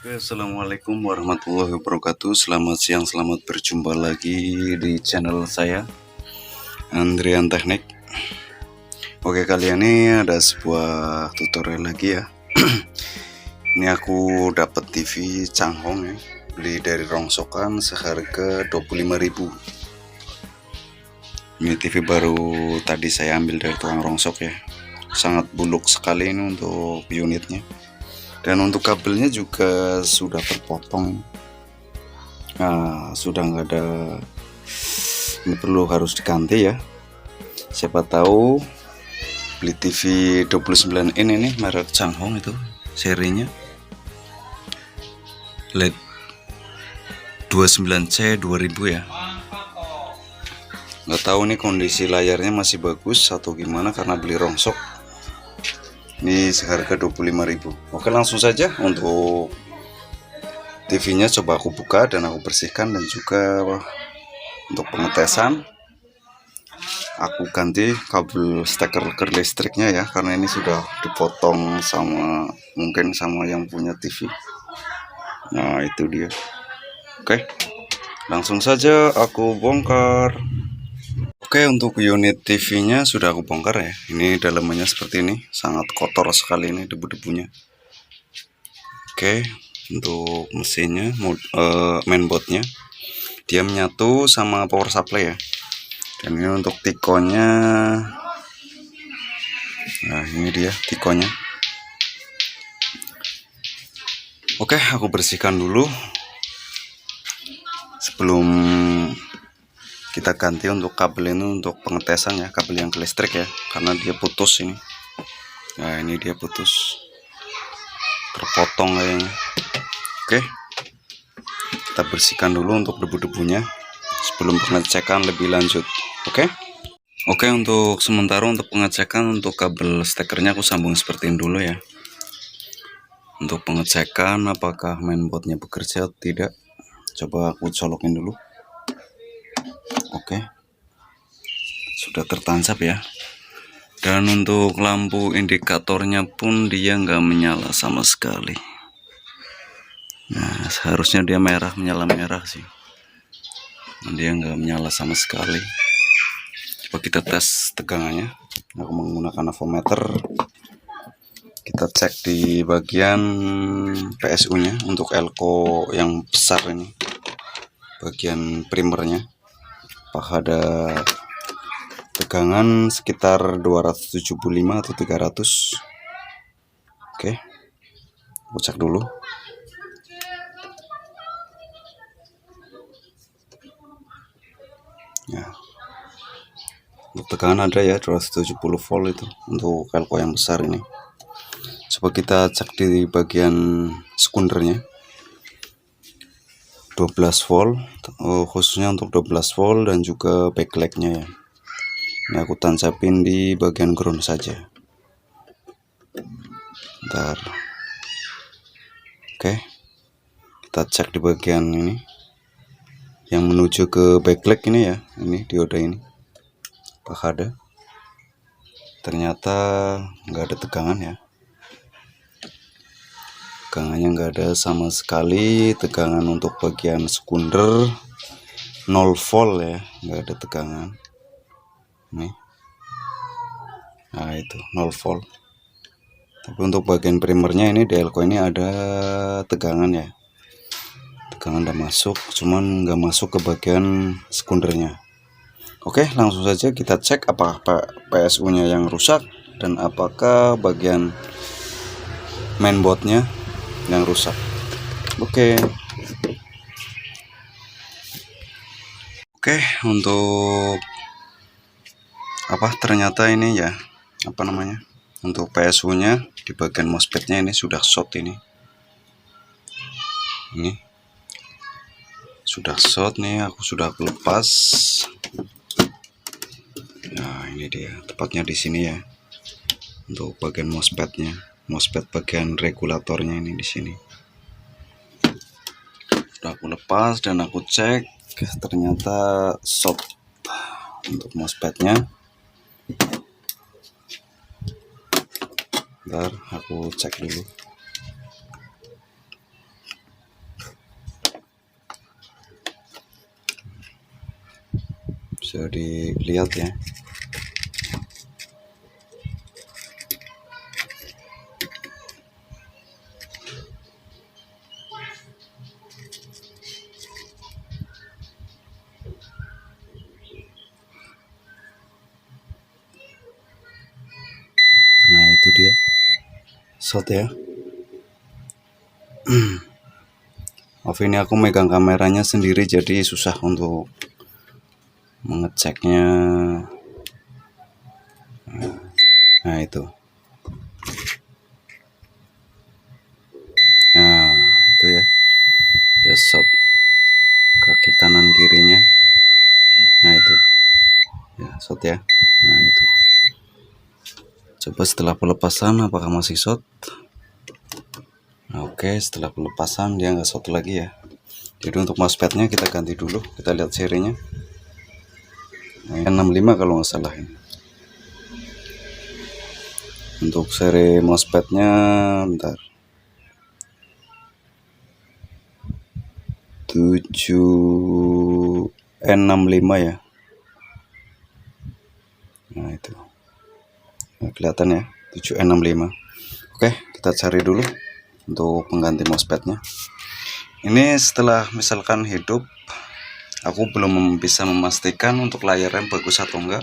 Oke, assalamualaikum warahmatullahi wabarakatuh. Selamat siang, selamat berjumpa lagi di channel saya, Andrian Teknik. Oke, kali ini ada sebuah tutorial lagi ya. Ini aku dapat TV Changhong ya, beli dari rongsokan seharga 25.000. Ini TV baru tadi saya ambil dari tukang rongsok ya. Sangat buluk sekali ini untuk unitnya. Dan untuk kabelnya juga sudah terpotong. Nah, sudah nggak ada, ini perlu harus diganti ya. Siapa tahu beli TV 29 in ini merek Changhong itu serinya LED 29C 2000 ya. Nggak tahu nih kondisi layarnya masih bagus atau gimana karena beli rongsok. Ini seharga 25.000. Oke, langsung saja untuk TV-nya coba aku buka dan aku bersihkan, dan juga untuk pengetesan aku ganti kabel steker ke listriknya ya, karena ini sudah dipotong sama mungkin sama yang punya TV. Nah, itu dia. Oke, langsung saja aku bongkar. Oke, untuk unit TV-nya sudah aku bongkar ya. Ini dalamannya seperti ini, sangat kotor sekali ini debu-debunya. Oke, untuk mesinnya, mainboardnya, dia menyatu sama power supply ya. Dan ini untuk tikonya, nah ini dia tikonya. Oke, aku bersihkan dulu sebelum kita ganti untuk kabel ini, untuk pengetesan ya, kabel yang ke listrik ya, karena dia putus ini. Nah, ini dia putus, terpotong kayaknya. Oke, kita bersihkan dulu untuk debu-debunya sebelum pengecekan lebih lanjut. Oke, untuk sementara untuk pengecekan untuk kabel stekernya aku sambung seperti ini dulu ya. Untuk pengecekan apakah mainboardnya bekerja atau tidak, coba aku colokin dulu. Oke, sudah tertancap ya. Dan untuk lampu indikatornya pun dia nggak menyala sama sekali. Nah, seharusnya dia merah, menyala merah sih. Dia nggak menyala sama sekali. Coba kita tes tegangannya. Aku menggunakan avometer. Kita cek di bagian PSU nya untuk elko yang besar ini, bagian primernya, apakah ada tegangan sekitar 275 atau 300. Oke, aku cek dulu. Ya, untuk tegangan ada ya 270 volt itu untuk elko yang besar ini. Coba kita cek di bagian sekundernya, 12 volt, khususnya untuk 12 volt, dan juga backlightnya ya. Ini aku tancapin di bagian ground saja. Bentar. Oke, kita cek di bagian ini yang menuju ke backlight ini ya, ini dioda ini, apakah ada. Ternyata nggak ada tegangan ya, tegangannya nggak ada sama sekali. Tegangan untuk bagian sekunder 0 volt ya, nggak ada tegangan nih. Nah, itu 0 volt. Tapi untuk bagian primernya ini, delco ini ada tegangan ya, tegangan udah masuk, cuman nggak masuk ke bagian sekundernya. Oke, langsung saja kita cek apakah PSU nya yang rusak dan apakah bagian mainboardnya yang rusak. Oke, untuk ternyata ini ya, untuk PSU nya di bagian MOSFET nya ini sudah short. Ini sudah short nih, aku sudah lepas. Nah, ini dia tepatnya di sini ya, untuk bagian MOSFET-nya, MOSFET bagian regulatornya ini di sini. Sudah aku lepas dan aku cek, ternyata short untuk MOSFET-nya. Bentar, aku cek dulu. bisa dilihat ya. Nah itu dia shot ya. Maaf ini aku megang kameranya sendiri jadi susah untuk mengeceknya. Nah itu. Nah itu ya. Ya shot kaki kanan kirinya. Nah itu. Ya shot ya. Nah itu. Coba setelah pelepasan apakah masih shot? Nah, oke, setelah pelepasan dia nggak shot lagi ya. Jadi untuk mousepadnya kita ganti dulu. Kita lihat serinya. Nah, 65 kalau nggak salah ini. Untuk seri mousepadnya bentar. 7N65 ya. Nah itu. Nah, kelihatan ya 7N65. Oke, kita cari dulu untuk pengganti mousepadnya. Ini setelah misalkan hidup, aku belum bisa memastikan untuk layarnya bagus atau enggak,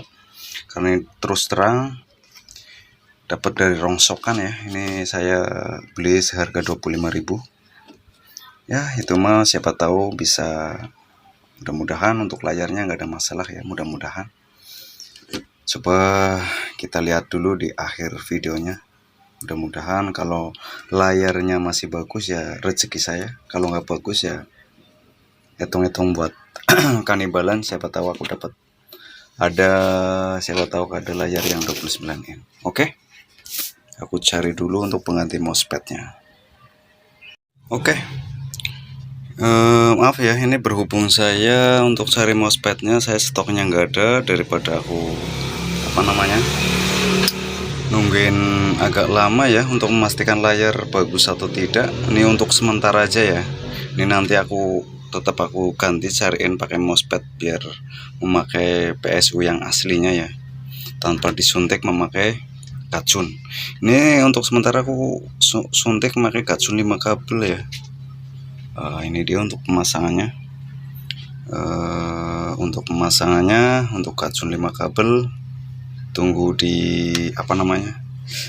karena terus terang dapat dari rongsokan ya. Ini saya beli seharga 25.000 ya. Itu mah siapa tahu bisa, mudah-mudahan untuk layarnya nggak ada masalah ya, mudah-mudahan. Coba kita lihat dulu di akhir videonya. Mudah-mudahan kalau layarnya masih bagus ya rezeki saya. Kalau nggak bagus ya hitung-hitung buat kanibalan. Siapa tahu aku dapat siapa tahu ada layar yang 29 in. Oke, aku cari dulu untuk pengganti mousepadnya. Oke. Maaf ya, ini berhubung saya untuk cari mousepadnya saya stoknya nggak ada, daripada aku nungguin agak lama ya untuk memastikan layar bagus atau tidak. Ini untuk sementara aja ya. Ini nanti aku ganti cariin pakai mousepad biar memakai PSU yang aslinya ya, tanpa disuntik memakai kacun. Ini untuk sementara aku suntik memakai kacun 5 kabel ya. Ini dia untuk pemasangannya. Untuk kacun 5 kabel. Tunggu di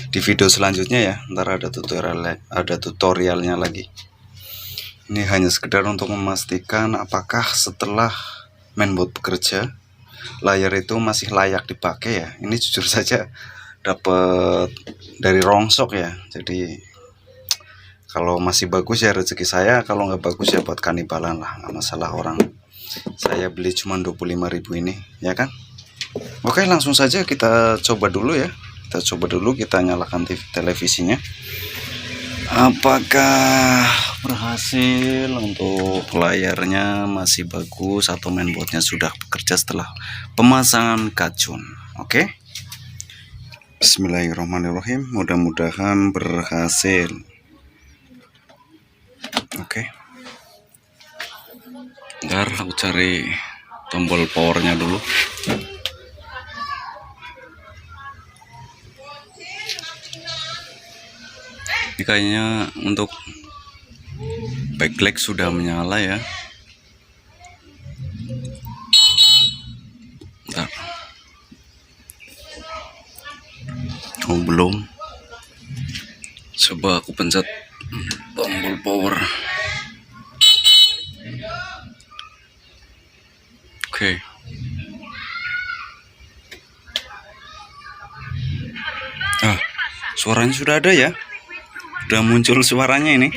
di video selanjutnya ya. Ntar ada tutorialnya lagi. Ini hanya sekedar untuk memastikan apakah setelah mainboard bekerja layar itu masih layak dipakai ya. Ini jujur saja dapat dari rongsok ya. Jadi kalau masih bagus ya rezeki saya, kalau nggak bagus ya buat kanibalan lah, nggak masalah. Orang saya beli cuma 25.000 ini ya kan. Oke, langsung saja kita coba dulu ya. Kita nyalakan televisinya. Apakah berhasil untuk layarnya masih bagus atau mainboardnya sudah bekerja setelah pemasangan kacun. Oke. Bismillahirrahmanirrahim. Mudah-mudahan berhasil. Oke. Ntar aku cari tombol powernya dulu. Ini kayaknya untuk backlight sudah menyala ya. Bentar. Oh belum. Coba aku pencet tombol power. Oke. Suaranya sudah ada ya. Udah muncul suaranya ini.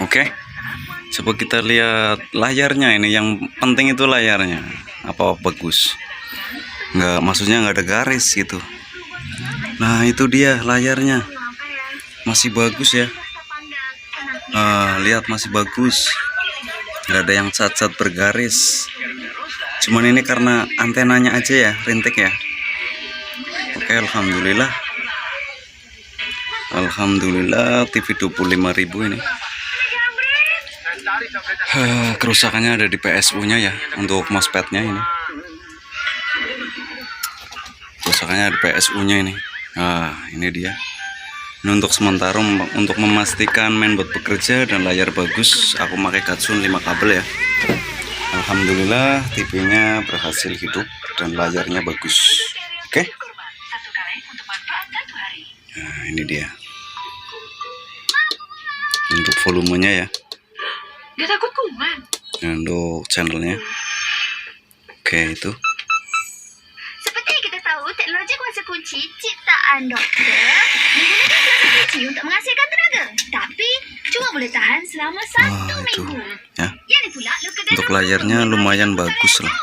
Oke. Coba kita lihat layarnya ini. Yang penting itu layarnya. Apa bagus? Maksudnya nggak ada garis gitu. Nah itu dia layarnya. Masih bagus ya. Lihat masih bagus. Nggak ada yang cacat bergaris. Cuman ini karena antenanya aja ya, rintik ya. Oke, alhamdulillah. Alhamdulillah TV 25.000 ini. Kerusakannya ada di PSU nya ya, untuk mousepadnya ini. kerusakannya di PSU nya ini. Nah ini dia. Ini untuk sementara untuk memastikan mainboard bekerja dan layar bagus, aku pakai Gatsun 5 kabel ya. Alhamdulillah TV nya berhasil hidup dan layarnya bagus. Oke. Nah ini dia untuk volumenya ya. Gak takut kuman. Untuk channelnya. Oke itu. Seperti yang kita tahu, teknologi kuasa kunci ciptaan dokter menggunakan kuasa kunci untuk menghasilkan tenaga, tapi cuma boleh tahan selama 1 itu minggu. ya. Yang pula luka Untuk layarnya lumayan bagus lah.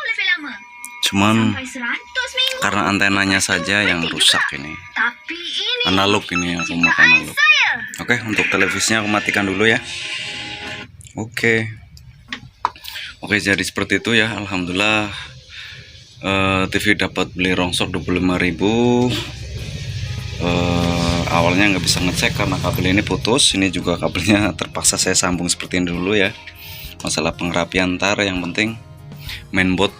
Cuman karena antenanya saja yang rusak ini. Tapi ini Analog ini aku makan analog. Oke, untuk televisinya aku matikan dulu ya. Oke, jadi seperti itu ya. Alhamdulillah TV dapat beli rongsok 25.000. Awalnya nggak bisa ngecek karena kabel ini putus. Ini juga kabelnya terpaksa saya sambung seperti ini dulu ya. Masalah pengerapian tar, yang penting mainboard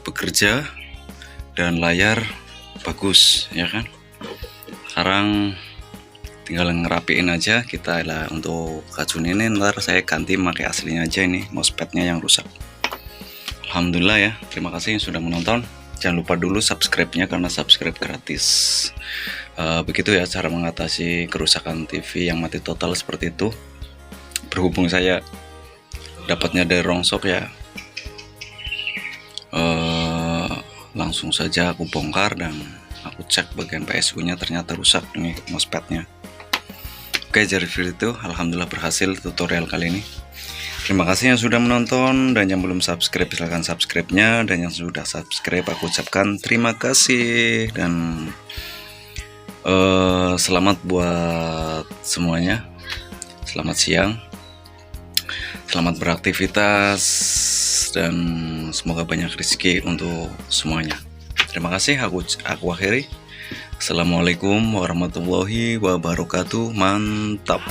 bekerja dan layar bagus ya kan. Sekarang tinggal ngerapiin aja kita lah. Untuk Gatsun ini ntar saya ganti pakai aslinya aja, ini mousepadnya yang rusak. Alhamdulillah ya, terima kasih yang sudah menonton. Jangan lupa dulu subscribe-nya karena subscribe gratis. Begitu ya cara mengatasi kerusakan TV yang mati total seperti itu. Berhubung saya dapatnya dari rongsok ya, langsung saja aku bongkar dan aku cek bagian PSU nya, ternyata rusak nih mousepadnya. Oke, jadi review itu alhamdulillah berhasil tutorial kali ini. Terima kasih yang sudah menonton, dan yang belum subscribe silahkan subscribe-nya, dan yang sudah subscribe aku ucapkan terima kasih. Dan selamat buat semuanya, selamat siang, selamat beraktivitas, dan semoga banyak rezeki untuk semuanya. Terima kasih, aku akhiri. Assalamualaikum warahmatullahi wabarakatuh. Mantap.